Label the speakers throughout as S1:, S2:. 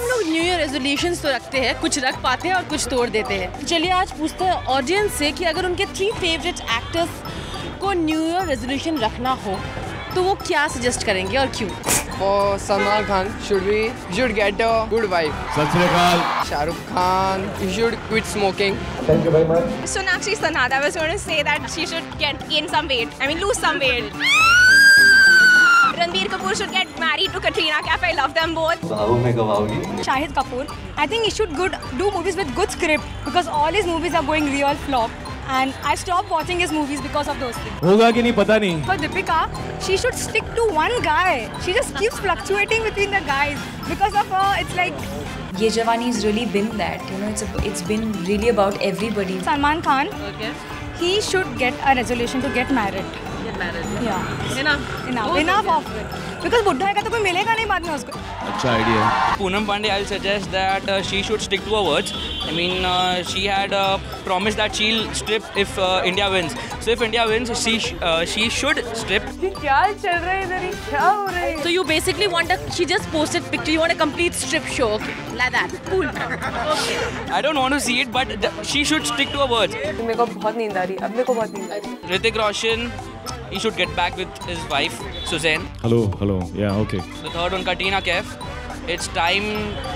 S1: हम लोग new year resolutions तो रखते हैं, कुछ रख पाते हैं और कुछ तोड़ देते हैं। चलिए आज पूछते हैं ऑडियंस से कि अगर उनके 3 फेवरेट एक्टर्स को न्यू ईयर रेजोल्यूशन रखना हो तो वो क्या सजेस्ट करेंगे और क्यों?
S2: For Salman Khan, should get a good wife.
S3: सत श्री अकाल।
S2: Shahrukh Khan, he should quit smoking.
S3: Thank you very much.
S4: Sonakshi Sinha, I was going to say that she should gain some weight. I mean, lose some weight. Ranbir Kapoor should get married to Katrina Kaif. I love them both.
S3: भावों में गवाओगी।
S5: Shahid Kapoor, I think he should do movies with good script because all his movies are going real flop. And I stopped watching his movies because of those things.
S3: होगा कि नहीं पता नहीं।
S5: For Deepika, she should stick to one guy. She just keeps fluctuating between the guys. Because of her, it's like...
S6: Ye Jawani's really been that, you know, it's been really about everybody.
S5: Salman Khan,
S1: Okay.
S5: he should get a resolution to get married.
S1: Get married.
S5: Yeah.
S1: Enough
S5: of it. Because बुढ़ा है तो कोई मिलेगा नहीं बाद में उसको.
S3: अच्छा idea.
S7: Poonam Pandey, I'll suggest that she should stick to her words. I mean, she had promised that she'll strip if India wins. So if India wins, she should strip.
S1: क्या चल रहा है इधर? क्या हो रहा है? So you basically want she just posted picture. You want a complete strip show, okay? Like that. Cool. Okay.
S7: I don't want to see it, but she should stick to her words.
S1: मेरे को बहुत नींद आ रही है. अब मेरे को बहुत नींद आ रही है.
S7: Hrithik Roshan, he should get back with his wife, Suzanne.
S3: Hello, yeah, okay.
S7: The third one, Katrina Kaif. It's time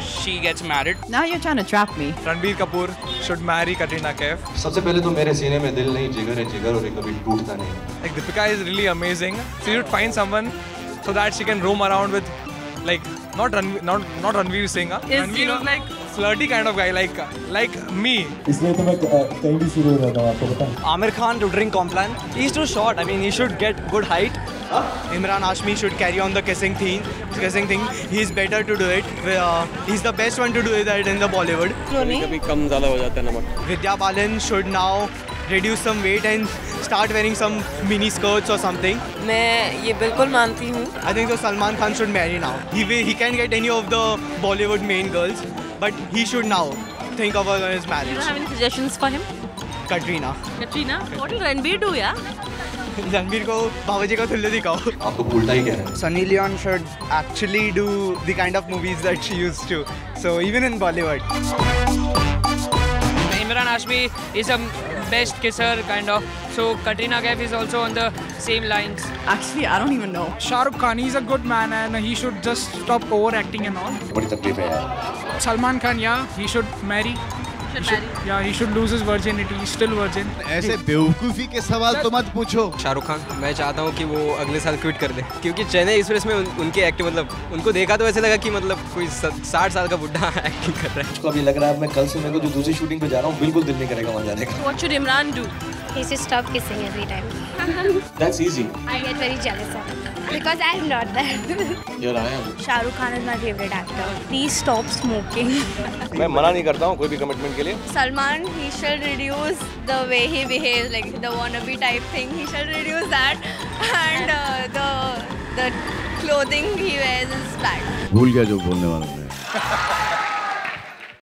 S7: she gets married.
S1: Now you're trying to trap me.
S8: Ranbir Kapoor should marry Katrina Kaif.
S3: सबसे पहले तो मेरे सीने में दिल नहीं, जिगर है जिगर और ये कभी टूटता नहीं।
S8: Like Deepika is really amazing. She should find someone so that she can roam around with, like, not Ranveer Singh. Ranveer is like flirty kind of guy, like me.
S9: इसलिए तो मैं कहीं भी शुरू हो रहा था आपको पता है।
S10: Amir Khan to drink Complan. He's too short. I mean, he should get good height. Imran Hashmi should carry on the kissing thing. He's better to do it. He's the best one to do it in the Bollywood.
S8: कभी कम ज़्यादा हो जाता है नमक।
S10: Vidya Balan should now reduce some weight and start wearing some mini skirts or something.
S1: मैं ये बिल्कुल मानती हूँ.
S10: I think so Salman Khan should marry now. He can get any of the Bollywood main girls, but he should now think of his marriage.
S1: Do you have any suggestions for him?
S10: Katrina.
S1: What will Ranbir do, yeah?
S10: Ranbir को बाबाजी का तुल्य दिखाओ.
S3: आपको उल्टा ही कह रहे हैं।
S10: Sunny Leon should actually do the kind of movies that she used to. So even in Bollywood.
S7: Imran Hashmi is a best kisser kind of. So Katrina Kaif is also on the same lines.
S1: Actually, I don't even know.
S8: Shah Rukh Khan, he's a good man and he should just stop overacting and all.
S3: बड़ी तकलीफ है यार।
S8: Salman Khan, yeah, he should marry. He should lose his virginity. He's still virgin.
S9: ऐसे बेवकूफी के सवाल तो मत पूछो।
S2: शाहरुख खान, मैं चाहता हूँ कि वो अगले साल क्विट कर दे, क्योंकि चेन्नई एक्सप्रेस में उनकी एक्टिंग, मतलब उनको देखा तो ऐसे लगा कि मतलब कोई 60 साल का बुढ़ा एक्टिंग कर रहा है।
S3: उसको अभी लग रहा है मैं कल से मेरे को जो दूसरी शूटिंग पे जा रहा हूँ बिल्कुल दिल नहीं करेगा वहाँ जाने का।
S1: What should Imran do?
S4: He should stop kissing every time.
S3: That's easy.
S4: I get very jealous of it because I am not that.
S3: Here I am.
S4: Shah Rukh Khan is my favorite actor. Please stop smoking.
S3: मैं मना नहीं करता हूँ कोई भी commitment के लिए।
S4: Salman, he should reduce the way he behaves, like the wannabe type thing. He should reduce that, and the clothing he wears is bad.
S3: भूल गया जो बोलने वाला था।